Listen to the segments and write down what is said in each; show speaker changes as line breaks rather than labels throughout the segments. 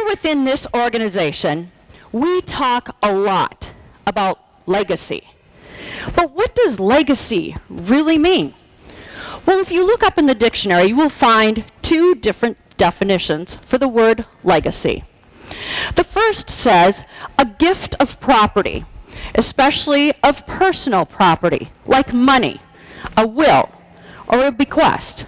within this organization, we talk a lot about legacy. But what does legacy really mean? Well, if you look up in the dictionary, you will find two different definitions for the word legacy. The first says a gift of property, especially of personal property, like money, a will, or a bequest.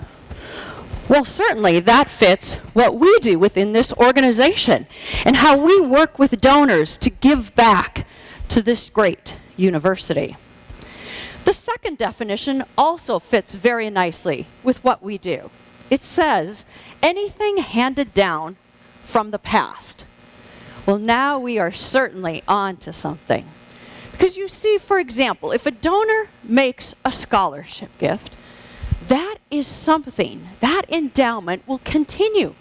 Well, certainly that fits what we do within this organization and how we work with donors to give back to this great university. The second definition also fits very nicely with what we do. It says anything handed down from the past. Well, now we are certainly on to something. Because you see, for example, if a donor makes a scholarship gift, that is something, that endowment will continue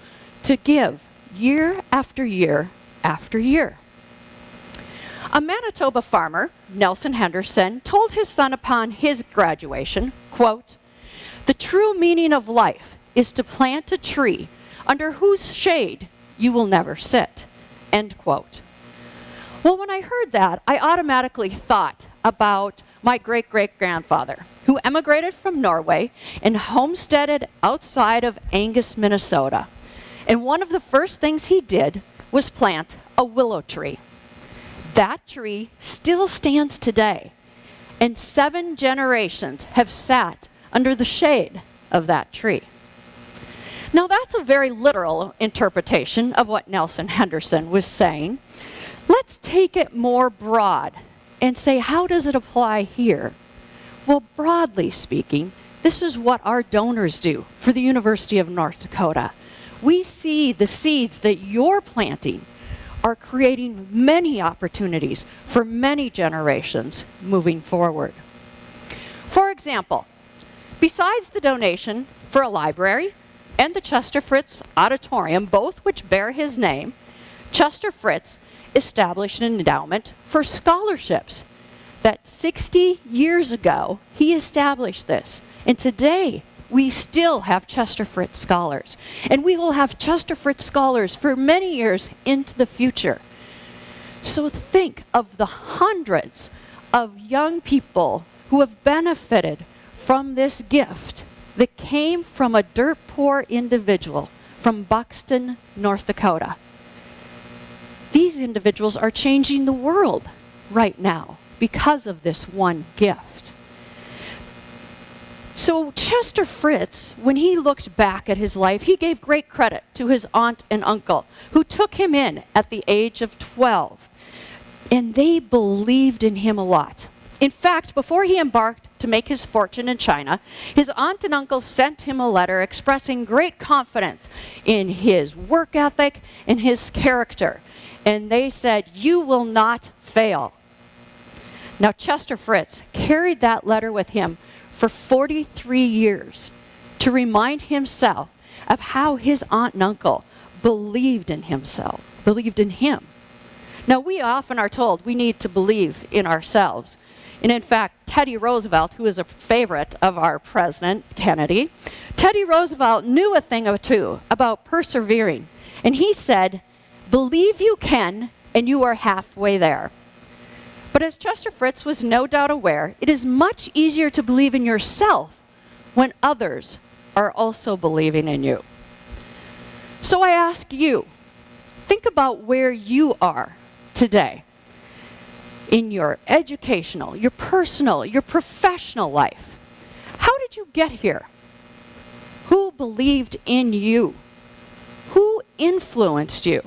to give year after year after year. A Manitoba farmer, Nelson Henderson, told his son upon his graduation, quote, "The true meaning of life is to plant a tree under whose shade you will never sit," end quote. Well, when I heard that, I automatically thought about my great-great-grandfather, who emigrated from Norway and homesteaded outside of Angus, Minnesota. And one of the first things he did was plant a willow tree. That tree still stands today, and 7 generations have sat under the shade of that tree. Now that's a very literal interpretation of what Nelson Henderson was saying. Let's take it more broad and say, how does it apply here? Well, broadly speaking, this is what our donors do for the University of North Dakota. We see the seeds that you're planting are creating many opportunities for many generations moving forward. For example, besides the donation for a library and the Chester Fritz Auditorium, both which bear his name, Chester Fritz established an endowment for scholarships. That 60 years ago, he established this. And today, we still have Chester Fritz scholars. And we will have Chester Fritz scholars for many years into the future. So think of the hundreds of young people who have benefited from this gift that came from a dirt poor individual from Buxton, North Dakota. These individuals are changing the world right now because of this one gift. So Chester Fritz, when he looked back at his life, he gave great credit to his aunt and uncle, who took him in at the age of 12. And they believed in him a lot. In fact, before he embarked to make his fortune in China, his aunt and uncle sent him a letter expressing great confidence in his work ethic and his character. And they said, "You will not fail." Now, Chester Fritz carried that letter with him for 43 years to remind himself of how his aunt and uncle believed in him. Now, we often are told we need to believe in ourselves. And in fact, Teddy Roosevelt, who is a favorite of our President Kennedy, Teddy Roosevelt knew a thing or two about persevering. And he said, "Believe you can, and you are halfway there." But as Chester Fritz was no doubt aware, it is much easier to believe in yourself when others are also believing in you. So I ask you, think about where you are today in your educational, your personal, your professional life. How did you get here? Who believed in you? Who influenced you?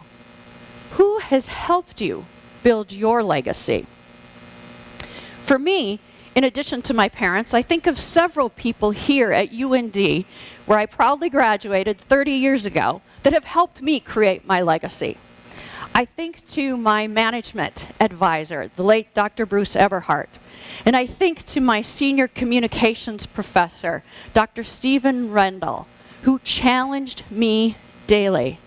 Who has helped you build your legacy? For me, in addition to my parents, I think of several people here at UND, where I proudly graduated 30 years ago, that have helped me create my legacy. I think to my management advisor, the late Dr. Bruce Eberhardt, and I think to my senior communications professor, Dr. Stephen Rendell, who challenged me daily.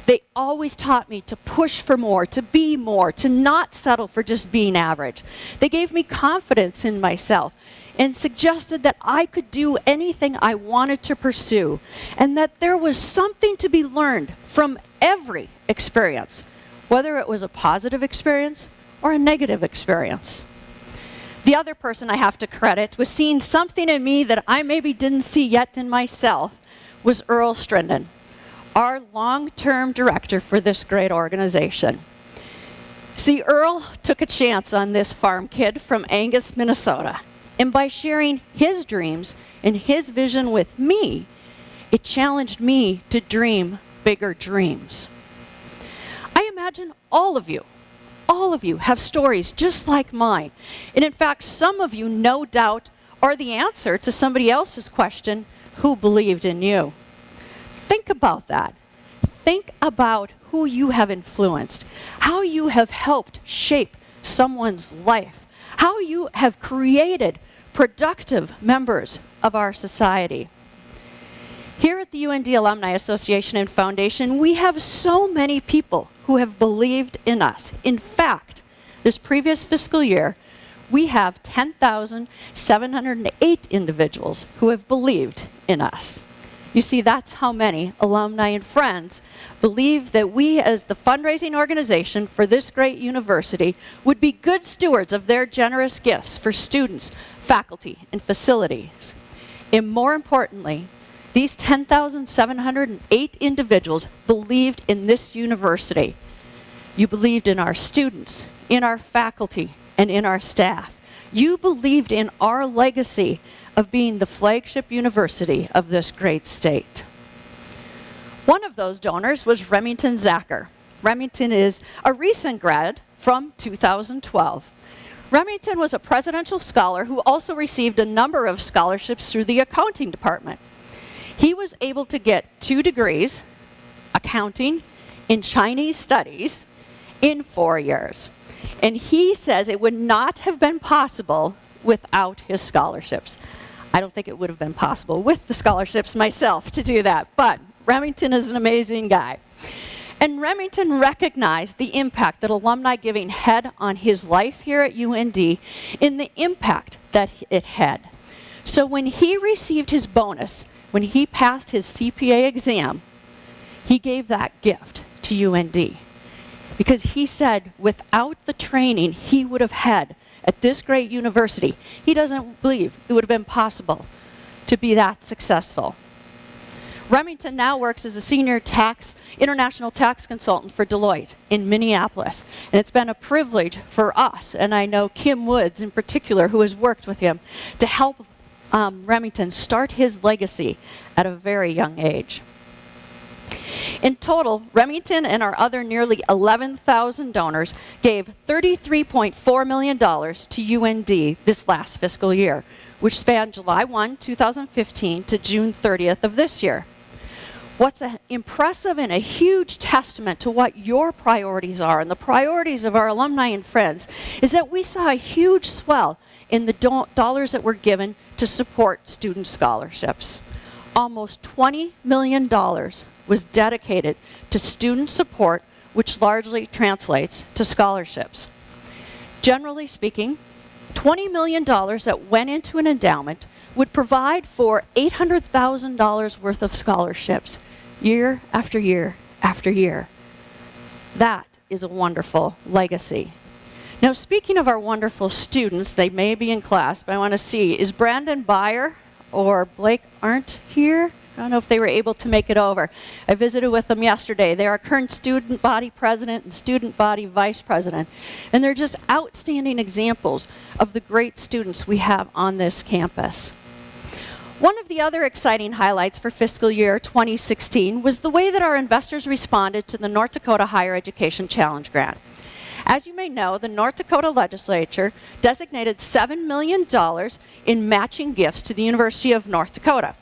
They always taught me to push for more, to be more, to not settle for just being average. They gave me confidence in myself and suggested that I could do anything I wanted to pursue, and that there was something to be learned from every experience, whether it was a positive experience or a negative experience. The other person I have to credit was seeing something in me that I maybe didn't see yet in myself was Earl Strengthen, our long-term director for this great organization. See, Earl took a chance on this farm kid from Angus, Minnesota, and by sharing his dreams and his vision with me, it challenged me to dream bigger dreams. I imagine all of you have stories just like mine. And in fact, some of you, no doubt, are the answer to somebody else's question, who believed in you? Think about that. Think about who you have influenced, how you have helped shape someone's life, how you have created productive members of our society. Here at the UND Alumni Association and Foundation, we have so many people who have believed in us. In fact, this previous fiscal year, we have 10,708 individuals who have believed in us. You see, that's how many alumni and friends believe that we, as the fundraising organization for this great university, would be good stewards of their generous gifts for students, faculty, and facilities. And more importantly, these 10,708 individuals believed in this university. You believed in our students, in our faculty, and in our staff. You believed in our legacy of being the flagship university of this great state. One of those donors was Remington Zacher. Remington is a recent grad from 2012. Remington was a presidential scholar who also received a number of scholarships through the accounting department. He was able to get 2 degrees, accounting and Chinese studies, in 4 years. And he says it would not have been possible without his scholarships. I don't think it would have been possible with the scholarships myself to do that, but Remington is an amazing guy. And Remington recognized the impact that alumni giving had on his life here at UND in the impact that it had. So when he received his bonus, when he passed his CPA exam, he gave that gift to UND. Because he said without the training he would have had at this great university, he doesn't believe it would have been possible to be that successful. Remington now works as a senior international tax consultant for Deloitte in Minneapolis. And it's been a privilege for us, and I know Kim Woods in particular, who has worked with him, to help Remington start his legacy at a very young age. In total, Remington and our other nearly 11,000 donors gave $33.4 million to UND this last fiscal year, which spanned July 1, 2015 to June 30th of this year. What's impressive and a huge testament to what your priorities are and the priorities of our alumni and friends is that we saw a huge swell in the dollars that were given to support student scholarships. Almost $20 million was dedicated to student support, which largely translates to scholarships. Generally speaking, $20 million that went into an endowment would provide for $800,000 worth of scholarships year after year after year. That is a wonderful legacy. Now, speaking of our wonderful students, they may be in class, but I want to see, is Brandon Byer or Blake Arndt here? I don't know if they were able to make it over. I visited with them yesterday. They are current student body president and student body vice president. And they're just outstanding examples of the great students we have on this campus. One of the other exciting highlights for fiscal year 2016 was the way that our investors responded to the North Dakota Higher Education Challenge Grant. As you may know, the North Dakota legislature designated $7 million in matching gifts to the University of North Dakota.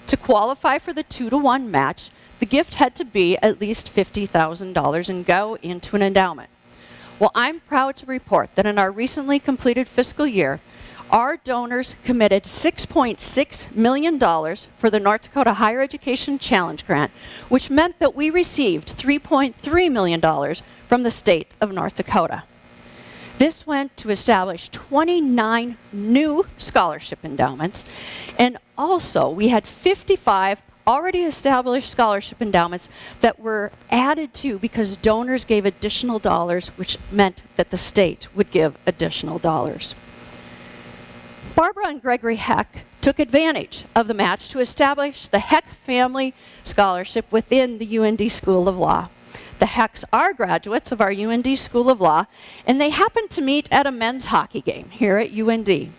To qualify for the 2-to-1 match, the gift had to be at least $50,000 and go into an endowment. Well, I'm proud to report that in our recently completed fiscal year, our donors committed $6.6 million for the North Dakota Higher Education Challenge Grant, which meant that we received $3.3 million from the state of North Dakota. This went to establish 29 new scholarship endowments, and also we had 55 already established scholarship endowments that were added to because donors gave additional dollars, which meant that the state would give additional dollars. Barbara and Gregory Heck took advantage of the match to establish the Heck Family Scholarship within the UND School of Law. The Hecks are graduates of our UND School of Law, and they happened to meet at a men's hockey game here at UND.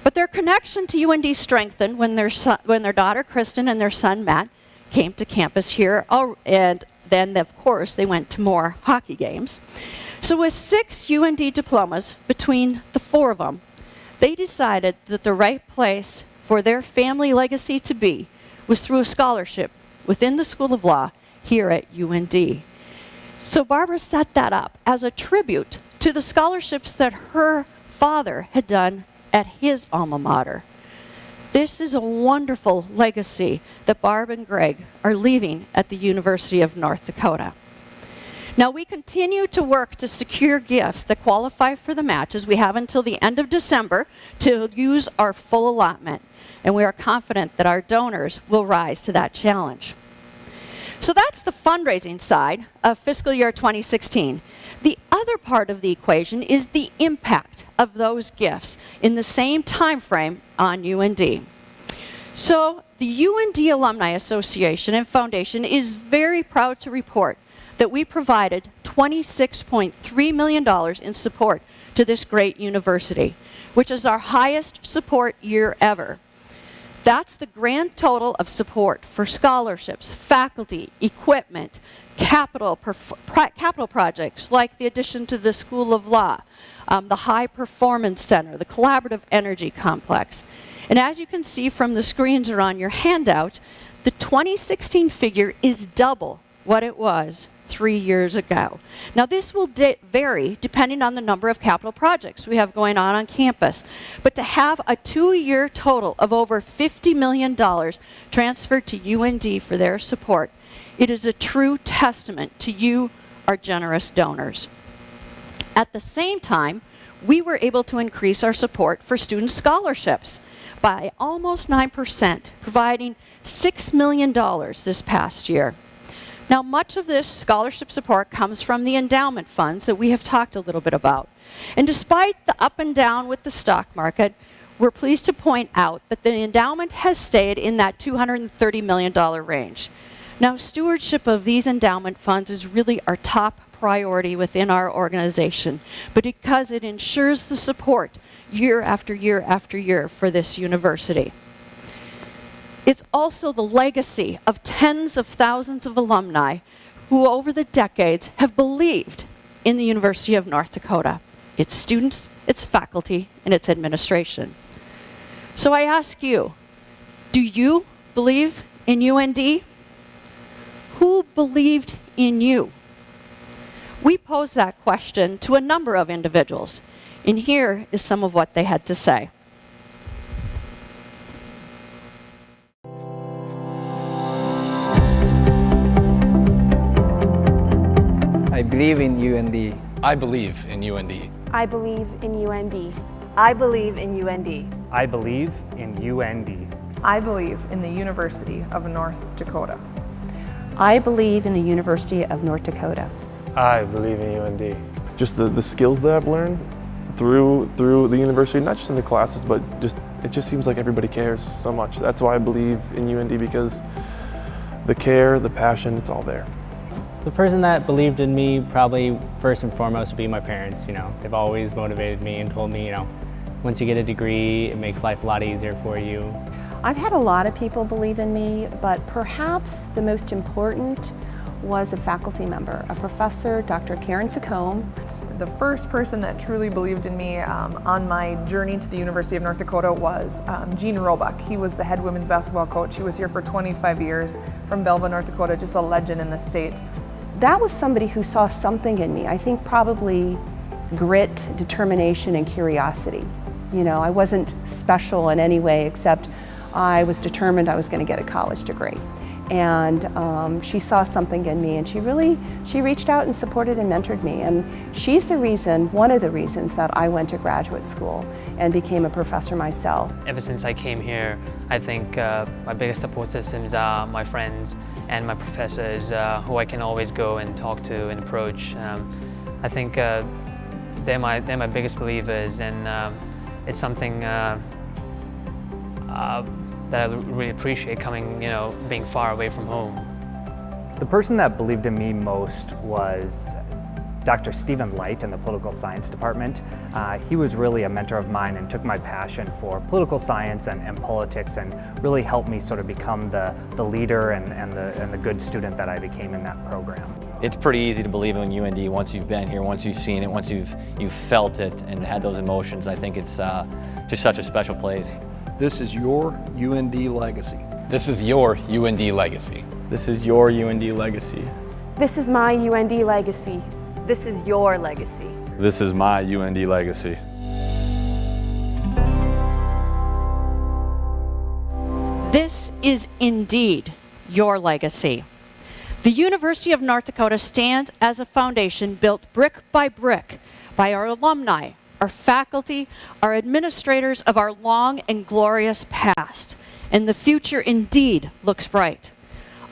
But their connection to UND strengthened when their daughter Kristen and their son Matt came to campus here, and then of course they went to more hockey games. So with 6 UND diplomas between the 4 of them, they decided that the right place for their family legacy to be was through a scholarship within the School of Law here at UND. So Barbara set that up as a tribute to the scholarships that her father had done at his alma mater. This is a wonderful legacy that Barb and Greg are leaving at the University of North Dakota. Now we continue to work to secure gifts that qualify for the match, as we have until the end of December to use our full allotment, and we are confident that our donors will rise to that challenge. So that's the fundraising side of fiscal year 2016. The other part of the equation is the impact of those gifts in the same time frame on UND. So the UND Alumni Association and Foundation is very proud to report that we provided $26.3 million in support to this great university, which is our highest support year ever. That's the grand total of support for scholarships, faculty, equipment, capital projects like the addition to the School of Law, the High Performance Center, the Collaborative Energy Complex. And as you can see from the screens or on your handout, the 2016 figure is double what it was 3 years ago. Now this will vary depending on the number of capital projects we have going on campus, but to have a 2-year total of over $50 million transferred to UND for their support, it is a true testament to you, our generous donors. At the same time, we were able to increase our support for student scholarships by almost 9%, providing $6 million this past year. Now, much of this scholarship support comes from the endowment funds that we have talked a little bit about. And despite the up and down with the stock market, we're pleased to point out that the endowment has stayed in that $230 million range. Now, stewardship of these endowment funds is really our top priority within our organization, but because it ensures the support year after year after year for this university. It's also the legacy of tens of thousands of alumni who over the decades have believed in the University of North Dakota, its students, its faculty, and its administration. So I ask you, do you believe in UND? Who believed in you? We posed that question to a number of individuals, and here is some of what they had to say.
I believe in UND.
I believe in UND.
I believe in UND.
I believe in UND.
I believe in UND.
I believe in the University of North Dakota.
I believe in the University of North Dakota.
I believe in UND. Just the skills that I've learned through the university, not just in the classes, but it just seems like everybody cares so much. That's why I believe in UND, because the care, the passion, it's all there.
The person that believed in me probably first and foremost would be my parents. You know, they've always motivated me and told me, you know, once you get a degree, it makes life a lot easier for you.
I've had a lot of people believe in me, but perhaps the most important was a faculty member, a professor, Dr. Karen Sacombe.
The first person that truly believed in me on my journey to the University of North Dakota was Jean Roebuck. He was the head women's basketball coach. He was here for 25 years from Belleville, North Dakota, just a legend in the state.
That was somebody who saw something in me. I think probably grit, determination, and curiosity. You know, I wasn't special in any way except I was determined I was going to get a college degree. And she saw something in me, and she reached out and supported and mentored me. And she's one of the reasons that I went to graduate school and became a professor myself.
Ever since I came here, I think my biggest support systems are my friends and my professors who I can always go and talk to and approach. I think they're my biggest believers, and it's something that I really appreciate coming, being far away from home.
The person that believed in me most was Dr. Stephen Light in the political science department. He was really a mentor of mine and took my passion for political science and politics and really helped me sort of become the leader and the good student that I became in that program.
It's pretty easy to believe in UND once you've been here, once you've seen it, once you've felt it and had those emotions. I think it's just such a special place.
This is your UND legacy.
This is your UND legacy.
This is your UND legacy.
This is my UND legacy.
This is your legacy.
This is my UND legacy.
This is indeed your legacy. The University of North Dakota stands as a foundation built brick by brick by our alumni, our faculty, our administrators of our long and glorious past, and the future indeed looks bright.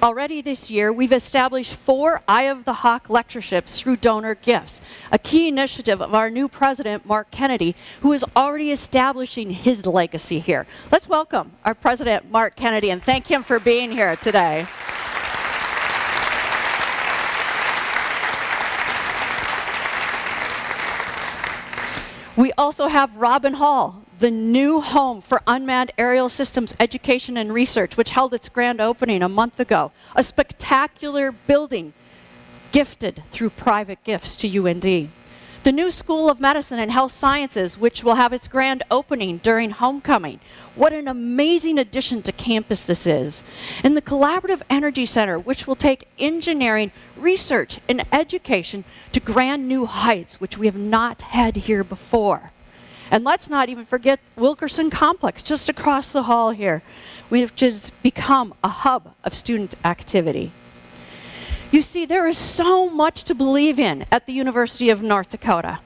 Already this year, we've established 4 Eye of the Hawk lectureships through donor gifts, a key initiative of our new president, Mark Kennedy, who is already establishing his legacy here. Let's welcome our president, Mark Kennedy, and thank him for being here today. We also have Robin Hall, the new home for unmanned aerial systems education and research, which held its grand opening a month ago. A spectacular building gifted through private gifts to UND. The new School of Medicine and Health Sciences, which will have its grand opening during homecoming. What an amazing addition to campus this is. And the Collaborative Energy Center, which will take engineering, research, and education to grand new heights, which we have not had here before. And let's not even forget Wilkerson Complex, just across the hall here, which has become a hub of student activity. You see, there is so much to believe in at the University of North Dakota.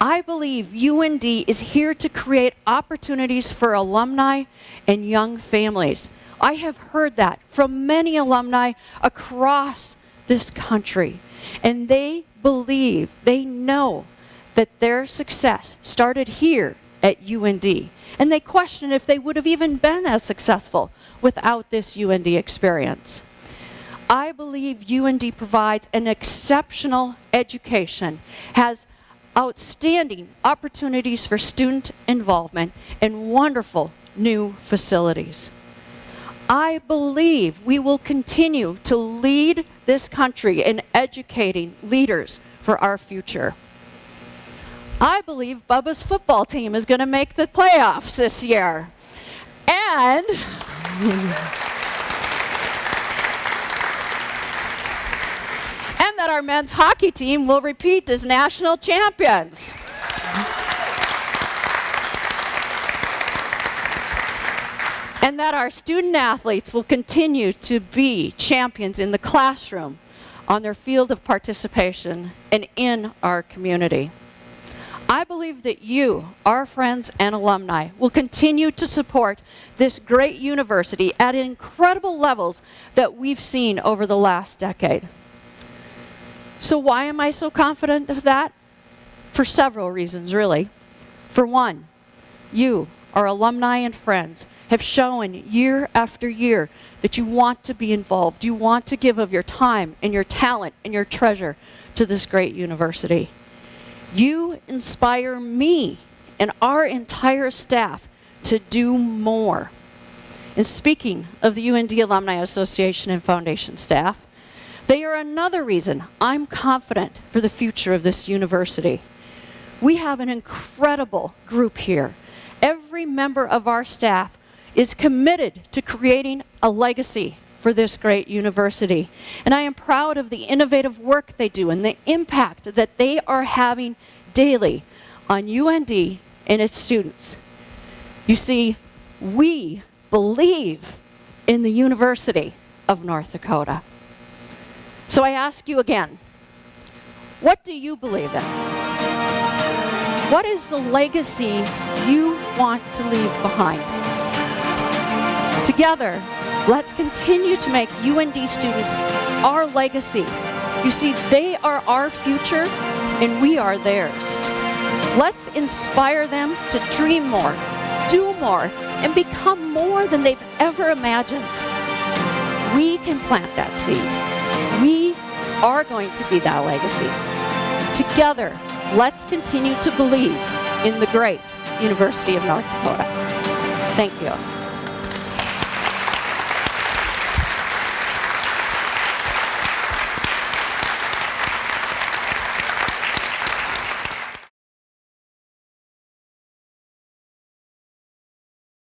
I believe UND is here to create opportunities for alumni and young families. I have heard that from many alumni across this country, and they believe, they know that their success started here at UND, and they question if they would have even been as successful without this UND experience. I believe UND provides an exceptional education, has outstanding opportunities for student involvement, and wonderful new facilities. I believe we will continue to lead this country in educating leaders for our future. I believe Bubba's football team is going to make the playoffs this year. And that our men's hockey team will repeat as national champions. And that our student athletes will continue to be champions in the classroom, on their field of participation, and in our community. I believe that you, our friends and alumni, will continue to support this great university at incredible levels that we've seen over the last decade. So why am I so confident of that? For several reasons, really. For one, you, our alumni and friends, have shown year after year that you want to be involved. You want to give of your time and your talent and your treasure to this great university. You inspire me and our entire staff to do more. And speaking of the UND Alumni Association and Foundation staff, they are another reason I'm confident for the future of this university. We have an incredible group here. Every member of our staff is committed to creating a legacy for this great university. And I am proud of the innovative work they do and the impact that they are having daily on UND and its students. You see, we believe in the university. of North Dakota. So I ask you again, what do you believe in? What is the legacy you want to leave behind? Together, let's continue to make UND students our legacy. You see, they are our future and we are theirs. Let's inspire them to dream more, do more, and become more than they've ever imagined. We can plant that seed. We are going to be that legacy. Together, let's continue to believe in the great University of North Dakota. Thank you.